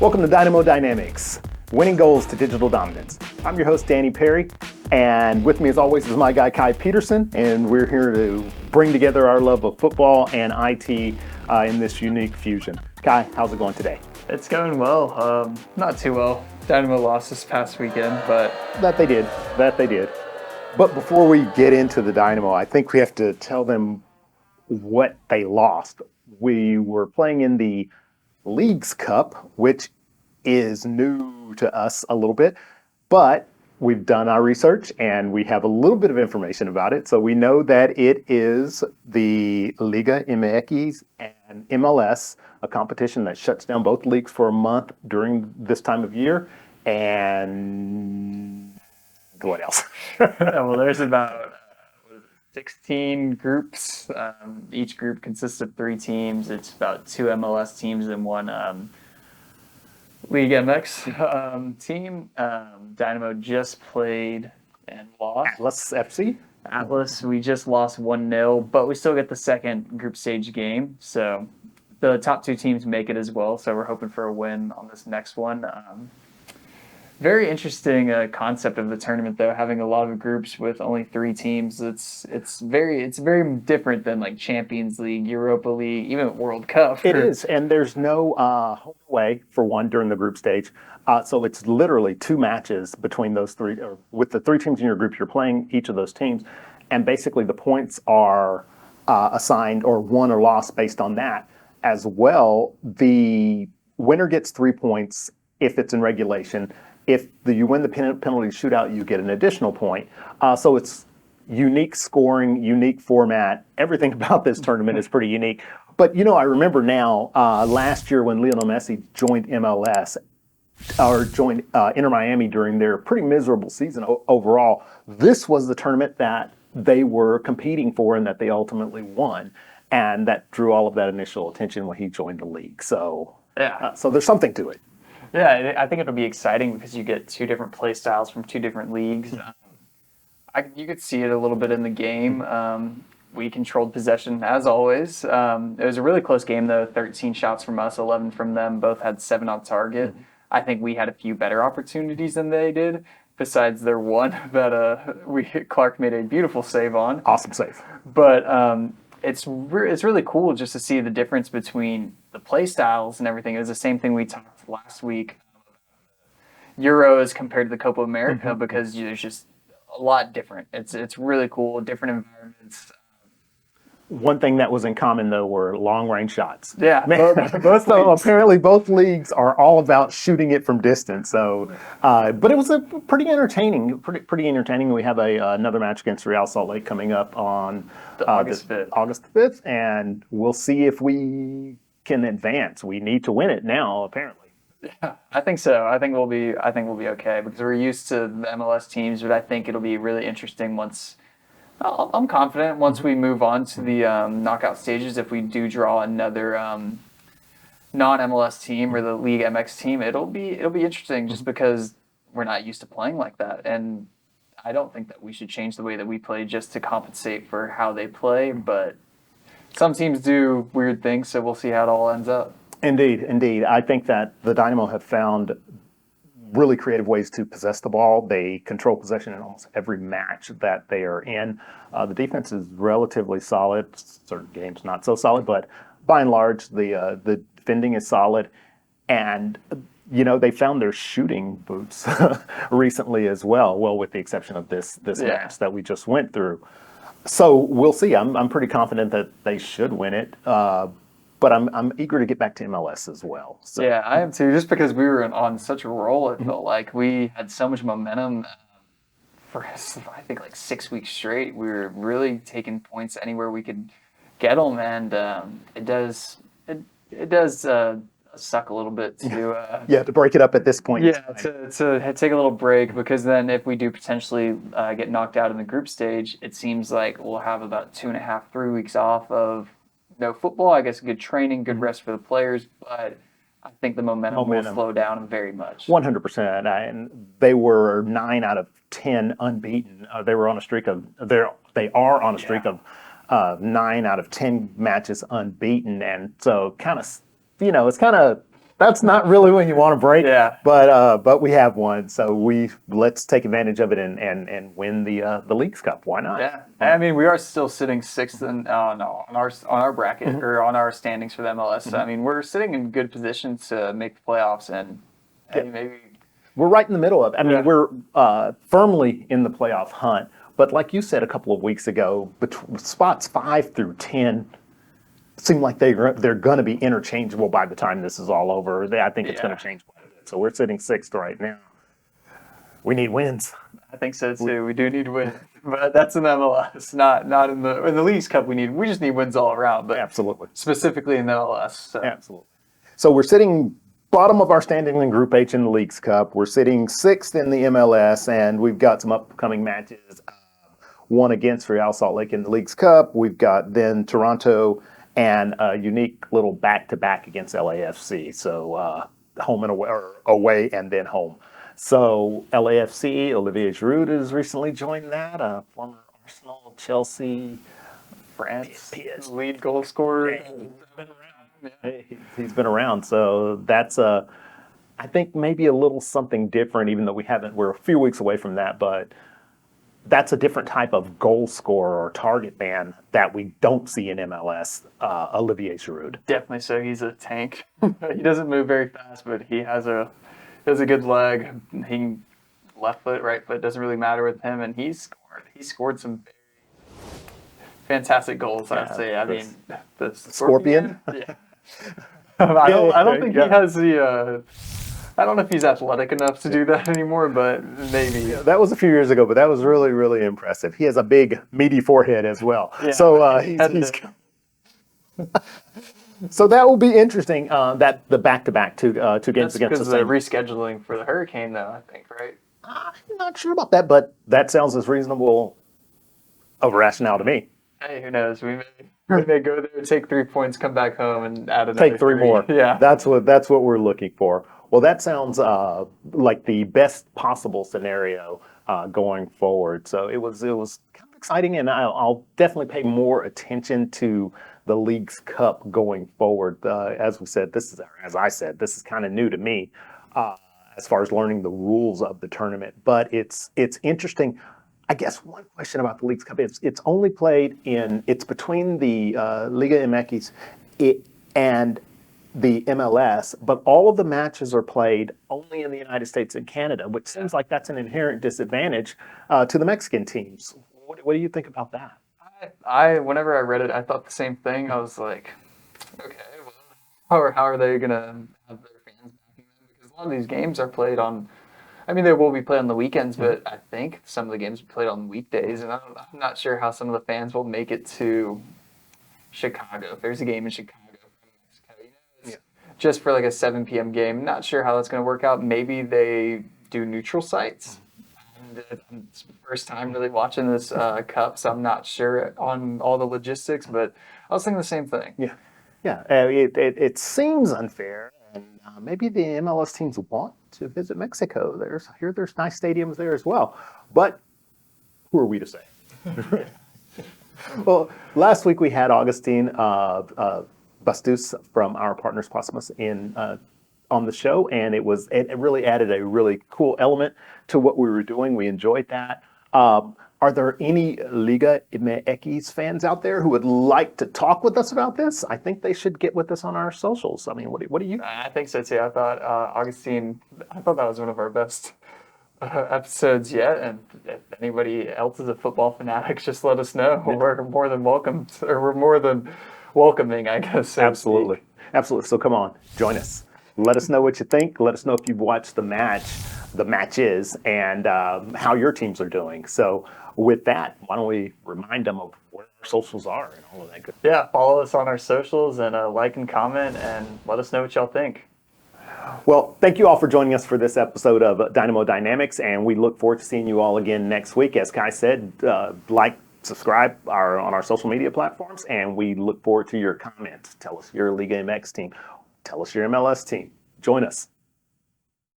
Welcome to Dynamo Dynamics, winning goals to digital dominance. I'm your host, Danny Perry, and with me as always is my guy, Peterson, and we're here to bring together our love of football and IT in this unique fusion. Kai, how's it going today? It's going well. Not too well. Dynamo lost this past weekend, but... That they did. But before we get into the Dynamo, I think we have to tell them what they lost. We were playing in the Leagues Cup, which is new to us a little bit, but we've done our research and we have a little bit of information about it. So we know that it is the Liga MX and MLS, a competition that shuts down both leagues for a month during this time of year. And what else? Well, there's about 16 groups. Each group consists of 3 teams. It's about 2 MLS teams and 1 League MX team. Dynamo just played and lost. Atlas FC? Atlas, we just lost 1-0, but we still get the second group stage game. So the top 2 teams make it as well. So we're hoping for a win on this next one. Very interesting concept of the tournament, though, having a lot of groups with only 3 teams. It's very different than like Champions League, Europa League, even World Cup. It is, and there's no home away for one during the group stage. So it's literally 2 matches between those 3, or with the 3 teams in your group. You're playing each of those teams, and basically the points are assigned or won or lost based on that. As well, the winner gets 3 points if it's in regulation. If you win the penalty shootout, you get an additional point. So it's unique scoring, unique format. Everything about this tournament is pretty unique. But, I remember now, last year when Lionel Messi joined MLS, or joined Inter Miami during their pretty miserable season overall, this was the tournament that they were competing for and that they ultimately won. And that drew all of that initial attention when he joined the league. So, so there's something to it. Yeah, I think it'll be exciting because you get 2 different play styles from 2 different leagues. You could see it a little bit in the game. We controlled possession as always. It was a really close game though. 13 shots from us, 11 from them. Both had 7 on target. I think we had a few better opportunities than they did. Besides their one that Clark made a beautiful save on. Awesome save. But it's really cool just to see the difference between the play styles and everything. It was the same thing we talked last week. Euros compared to the Copa America because there's just a lot different. It's really cool, different environments. One thing that was in common though were long range shots. Yeah, both so apparently both leagues are all about shooting it from distance. So, but it was a pretty entertaining. We have another match against Real Salt Lake coming up on August 5th. August 5th, and we'll see if we can advance. We need to win it now, apparently. Yeah, I think so. I think we'll be okay because we're used to the MLS teams, but I think it'll be really interesting once. I'm confident once we move on to the knockout stages. If we do draw another non-MLS team or the League MX team, it'll be interesting just because we're not used to playing like that, and I don't think that we should change the way that we play just to compensate for how they play. But some teams do weird things, so we'll see how it all ends up. Indeed. I think that the Dynamo have found really creative ways to possess the ball. They control possession in almost every match that they are in. The defense is relatively solid. Certain games not so solid, but by and large, the defending is solid. And they found their shooting boots recently as well. Well, with the exception of this match that we just went through. So we'll see. I'm pretty confident that they should win it. But I'm eager to get back to MLS as well. So. Yeah, I am too. Just because we were on such a roll, it felt like we had so much momentum for I think like 6 weeks straight. We were really taking points anywhere we could get them, and it does suck a little bit to to break it up at this point. Yeah, to take a little break because then if we do potentially get knocked out in the group stage, it seems like we'll have about 2.5, 3 weeks off of. No football, I guess good training, good rest for the players, but I think the momentum will slow down very much. 100%. And they were 9 out of 10 unbeaten. They were on a streak of they are on a streak of 9 out of 10 matches unbeaten, and so it's kind of That's not really when you want to break. Yeah. But we have one, so let's take advantage of it and win the Leagues Cup. Why not? Yeah, I mean, we are still sitting sixth on our bracket or on our standings for the MLS. So, I mean, we're sitting in good position to make the playoffs, and maybe We're right in the middle of it. I mean, Yeah. we're firmly in the playoff hunt. But like you said a couple of weeks ago, spots 5 through 10 seem like they're going to be interchangeable by the time this is all over. I think it's going to change quite a bit. So we're sitting sixth right now. We need wins. I think so too. We do need wins, but that's in MLS, not in the Leagues Cup. We just need wins all around, but Absolutely. specifically in the MLS. So. Absolutely. So we're sitting bottom of our standing in Group H in the Leagues Cup. We're sitting sixth in the MLS, and we've got some upcoming matches. One against Real Salt Lake in the Leagues Cup. We've got then Toronto and a unique little back-to-back against LAFC. So home and away, or away and then home. So LAFC, Olivier Giroud has recently joined that. Former Arsenal, Chelsea, France, PSG. lead goal scorer. He's been around. He's been around. So that's I think maybe a little something different, even though we're a few weeks away from that, but that's a different type of goal scorer or target man that we don't see in MLS, Olivier Giroud. Definitely so. He's a tank. He doesn't move very fast, but he has a good leg. He left foot, right foot, doesn't really matter with him, and he scored some very fantastic goals, I'd say. I mean, the Scorpion? Yeah. I don't think he has the I don't know if he's athletic enough to do that anymore, but maybe. Yeah, that was a few years ago, but that was really, really impressive. He has a big, meaty forehead as well. Yeah, So he's so that will be interesting. That the back-to-back two games That's against because the of the same. rescheduling for the Hurricane, though, I think, right? I'm not sure about that, but that sounds as reasonable of a rationale to me. Hey, who knows? We may go there, take 3 points, come back home, and add another Take three more. Yeah. That's what we're looking for. Well, that sounds like the best possible scenario going forward. So it was kind of exciting, and I'll definitely pay more attention to the Leagues Cup going forward. As I said, this is kind of new to me as far as learning the rules of the tournament. But it's interesting. I guess one question about the Leagues Cup is it's only played it's between the Liga MX and the MLS, but all of the matches are played only in the United States and Canada, which seems like that's an inherent disadvantage to the Mexican teams. What do you think about that? Whenever I read it, I thought the same thing. I was like, okay, well, how are they gonna have their fans backing them? Because a lot of these games are played on. I mean, they will be played on the weekends, but I think some of the games are played on weekdays, and I'm not sure how some of the fans will make it to Chicago. If there's a game in Chicago from Mexico, just for like a 7 p.m. game. Not sure how that's going to work out. Maybe they do neutral sites. It's the first time really watching this cup, so I'm not sure on all the logistics, but I was thinking the same thing. Yeah. It seems unfair, and maybe the MLS teams want to visit Mexico. There's nice stadiums there as well, but who are we to say? Well, last week we had Augustine Bastus from our partners Posmus on the show, and it really added a really cool element to what we were doing. We enjoyed that. Are there any Liga MX fans out there who would like to talk with us about this? I think they should get with us on our socials. I mean, what do you? I think so too. I thought Augustine. I thought that was one of our best episodes yet. And if anybody else is a football fanatic, just let us know. Yeah. We're more than welcome, or we're more than welcoming, I guess. So Absolutely. So come on, join us. Let us know what you think. Let us know if you've watched the matches, and how your teams are doing. So with that, why don't we remind them of where our socials are and all of that good. Yeah, follow us on our socials and like and comment and let us know what y'all think. Well, thank you all for joining us for this episode of Dynamo Dynamics, and we look forward to seeing you all again next week. As Kai said, subscribe on our social media platforms, and we look forward to your comments. Tell us your Liga MX team. Tell us your MLS team. Join us.